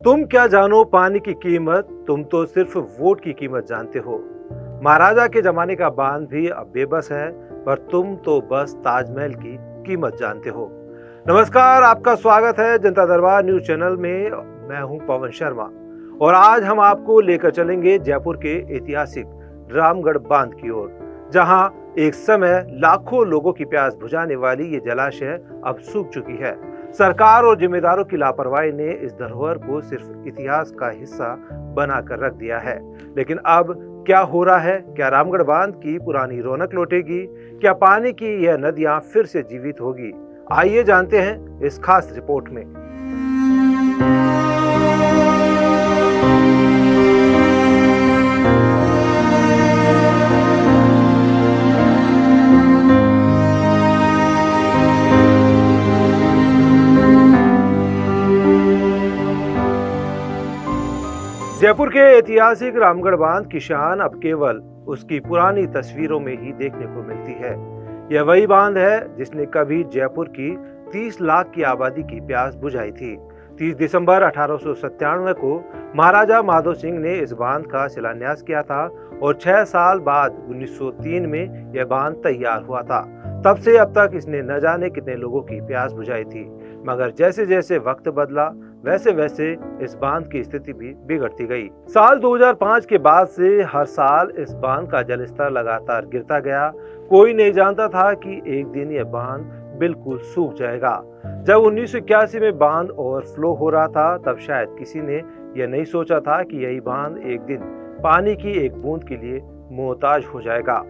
तुम क्या जानो पानी की कीमत, तुम तो सिर्फ वोट की कीमत जानते हो। महाराजा के जमाने का बांध भी अब बेबस है, पर तुम तो बस ताजमहल की कीमत जानते हो। नमस्कार, आपका स्वागत है जनता दरबार न्यूज चैनल में। मैं हूं पवन शर्मा और आज हम आपको लेकर चलेंगे जयपुर के ऐतिहासिक रामगढ़ बांध की ओर, जहां एक समय लाखों लोगों की प्यास बुझाने वाली ये जलाशय अब सूख चुकी है। सरकार और जिम्मेदारों की लापरवाही ने इस धरोहर को सिर्फ इतिहास का हिस्सा बनाकर रख दिया है। लेकिन अब क्या हो रहा है? क्या रामगढ़ बांध की पुरानी रौनक लौटेगी? क्या पानी की यह नदियां फिर से जीवित होगी? आइए जानते हैं इस खास रिपोर्ट में। जयपुर के ऐतिहासिक रामगढ़ बांध की शान अब केवल उसकी पुरानी तस्वीरों में ही देखने को मिलती है। यह वही बांध है जिसने कभी जयपुर की 30 लाख की आबादी की प्यास बुझाई थी। 30 दिसंबर 1897 को महाराजा माधो सिंह ने इस बांध का शिलान्यास किया था और 6 साल बाद 1903 में यह बांध तैयार हुआ था। तब से अब तक इसने न जाने कितने लोगों की प्यास बुझाई थी, मगर जैसे जैसे वक्त बदला वैसे वैसे इस बांध की स्थिति भी बिगड़ती गई। साल 2005 के बाद से हर साल इस बांध का जलस्तर लगातार गिरता गया। कोई नहीं जानता था कि एक दिन यह बांध बिल्कुल सूख जाएगा। जब 1981 में बांध ओवरफ्लो हो रहा था, तब शायद किसी ने यह नहीं सोचा था कि यही बांध एक दिन पानी की एक बूंद के लिए मोहताज हो जाएगा।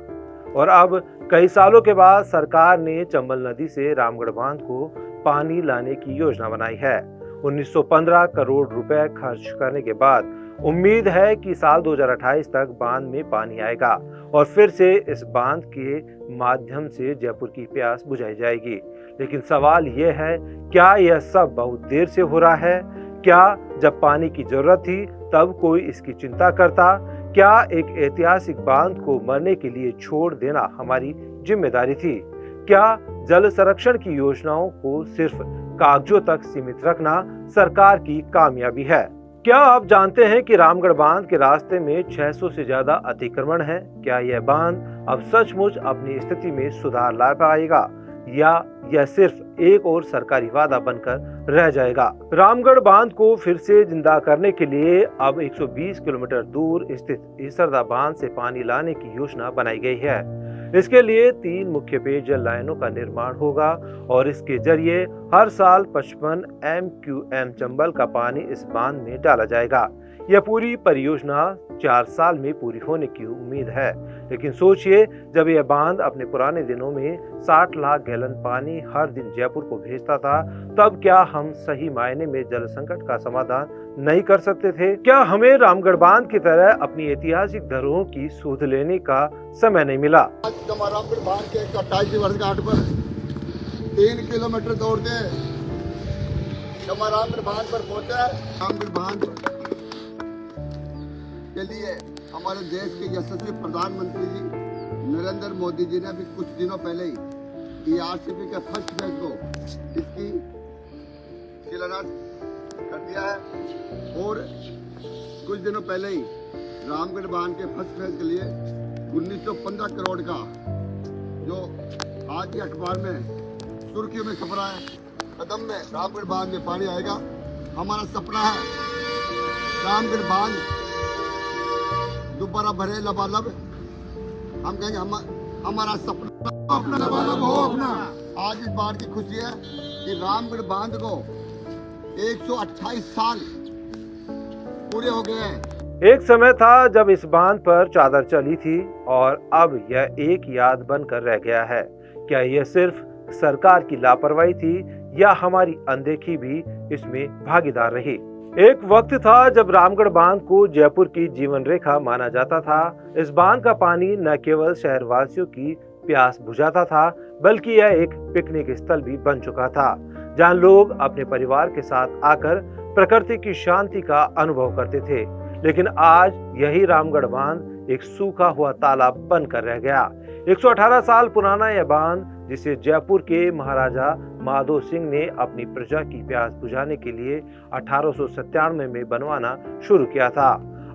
और अब कई सालों के बाद सरकार ने चंबल नदी से रामगढ़ बांध को पानी लाने की योजना बनाई है। 1915 करोड़ रुपए खर्च करने के बाद उम्मीद है कि साल 2028 तक बांध में पानी आएगा और फिर से इस बांध के माध्यम से जयपुर की प्यास बुझाई जाएगी। लेकिन सवाल यह है, क्या यह सब बहुत देर से हो रहा है? क्या जब पानी की जरूरत थी तब कोई इसकी चिंता करता? क्या एक ऐतिहासिक बांध को मरने के लिए छोड़ देना हमारी जिम्मेदारी थी? क्या जल संरक्षण की योजनाओं को सिर्फ कागजों तक सीमित रखना सरकार की कामयाबी है? क्या आप जानते हैं कि रामगढ़ बांध के रास्ते में 600 से ज्यादा अतिक्रमण है? क्या यह बांध अब सचमुच अपनी स्थिति में सुधार ला पाएगा या यह सिर्फ एक और सरकारी वादा बनकर रह जाएगा? रामगढ़ बांध को फिर से जिंदा करने के लिए अब 120 किलोमीटर दूर स्थित ईसरदा बांध से पानी लाने की योजना बनाई गई है। इसके लिए 3 मुख्य पेयजल लाइनों का निर्माण होगा और इसके जरिए हर साल 55 MQM चंबल का पानी इस बांध में डाला जाएगा। यह पूरी परियोजना 4 साल में पूरी होने की उम्मीद है। लेकिन सोचिए, जब यह बांध अपने पुराने दिनों में 60 लाख गैलन पानी हर दिन जयपुर को भेजता था, तब क्या हम सही मायने में जल संकट का समाधान नहीं कर सकते थे? क्या हमें रामगढ़ बांध की तरह अपनी ऐतिहासिक धरोहरों की सुध लेने का समय नहीं मिला? आज रामगढ़ बांध के 28 वर्षगांठ पर 3 किलोमीटर दौड़ते रामगढ़ बांध पर पहुंचा। रामगढ़ बांध के लिए हमारे देश के यशस्वी प्रधानमंत्री जी नरेंद्र मोदी जी ने अभी कुछ दिनों पहले ही ERCP के फर्स्ट फेज को इसकी शिलान्यास कर दिया है और कुछ दिनों पहले ही रामगढ़ बांध के फर्स्ट फेज के लिए 1915 करोड़ का, जो आज के अखबार में सुर्खियों में छप रहा है, कदम में रामगढ़ बांध में पानी आएगा। हमारा सपना है रामगढ़ बांध दोबारा भरे लबालब। हम कहेंगे हमारा सपना अपना लबालब हो अपना। आज इस बात की खुशी है कि रामगढ़ बांध को 128 साल पूरे हो गए हैं। एक समय था जब इस बांध पर चादर चली थी और अब यह एक याद बनकर रह गया है। क्या यह सिर्फ सरकार की लापरवाही थी या हमारी अनदेखी भी इसमें भागीदार रही? एक वक्त था जब रामगढ़ बांध को जयपुर की जीवन रेखा माना जाता था। इस बांध का पानी न केवल शहरवासियों की प्यास बुझाता था, बल्कि यह एक पिकनिक स्थल भी बन चुका था, जहां लोग अपने परिवार के साथ आकर प्रकृति की शांति का अनुभव करते थे। लेकिन आज यही रामगढ़ बांध एक सूखा हुआ तालाब बनकर रह गया। 118 साल पुराना यह बांध, जिसे जयपुर के महाराजा माधो सिंह ने अपनी प्रजा की प्यास बुझाने के लिए 1897 में बनवाना शुरू किया था।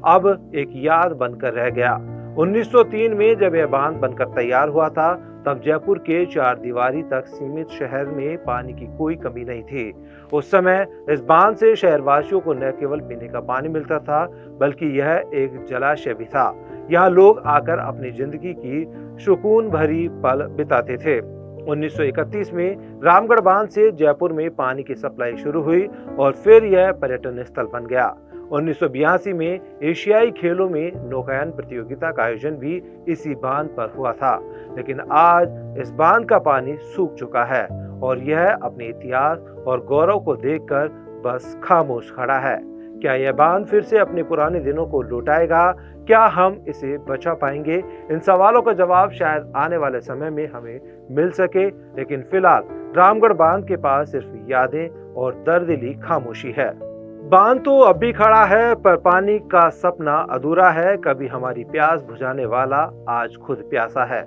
अब एक याद बनकर रह गया। 1903 में जब यह बांध बनकर तैयार हुआ था, तब जयपुर के चार दीवारी तक सीमित शहर में पानी की कोई कमी नहीं थी। उस समय इस बांध से शहरवासियों को न केवल पीने का पानी मिलता था, बल्कि यह एक जलाशय भी था। यहाँ लोग आकर अपनी जिंदगी की सुकून भरी पल बिताते थे। 1931 में रामगढ़ बांध से जयपुर में पानी की सप्लाई शुरू हुई और फिर यह पर्यटन स्थल बन गया। 1982 में एशियाई खेलों में नौकायन प्रतियोगिता का आयोजन भी इसी बांध पर हुआ था, लेकिन आज इस बांध का पानी सूख चुका है और यह अपने इतिहास और गौरव को देखकर बस खामोश खड़ा है। क्या यह बांध फिर से अपने पुराने दिनों को लौटाएगा? क्या हम इसे बचा पाएंगे? इन सवालों का जवाब शायद आने वाले समय में हमें मिल सके, लेकिन फिलहाल रामगढ़ बांध के पास सिर्फ यादें और दर्दिली खामोशी है। बांध तो अब भी खड़ा है, पर पानी का सपना अधूरा है। कभी हमारी प्यास बुझाने वाला आज खुद प्यासा है।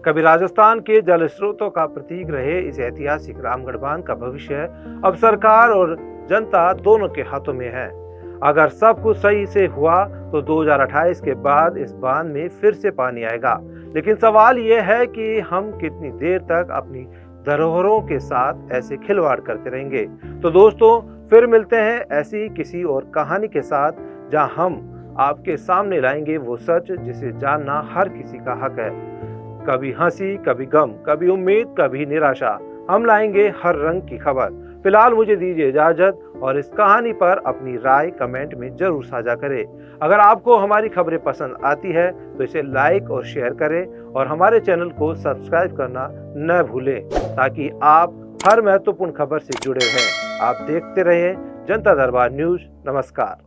कभी राजस्थान के जल स्रोतों का प्रतीक रहे इस ऐतिहासिक रामगढ़ बांध का भविष्य अब सरकार और जनता दोनों के हाथों में है। अगर सब कुछ सही से हुआ तो 2028 के बाद इस बांध में फिर से पानी आएगा। लेकिन सवाल यह है कि हम कितनी देर तक अपनी धरोहरों के साथ ऐसे खिलवाड़ करते रहेंगे। तो दोस्तों, फिर मिलते हैं ऐसी किसी और कहानी के साथ, जहां हम आपके सामने लाएंगे वो सच जिसे जानना हर किसी का हक है। कभी हंसी, कभी गम, कभी उम्मीद, कभी निराशा, हम लाएंगे हर रंग की खबर। फिलहाल मुझे दीजिए इजाजत और इस कहानी पर अपनी राय कमेंट में जरूर साझा करें। अगर आपको हमारी खबरें पसंद आती है तो इसे लाइक और शेयर करें और हमारे चैनल को सब्सक्राइब करना न भूलें, ताकि आप हर महत्वपूर्ण खबर से जुड़े रहें। आप देखते रहें जनता दरबार न्यूज। नमस्कार।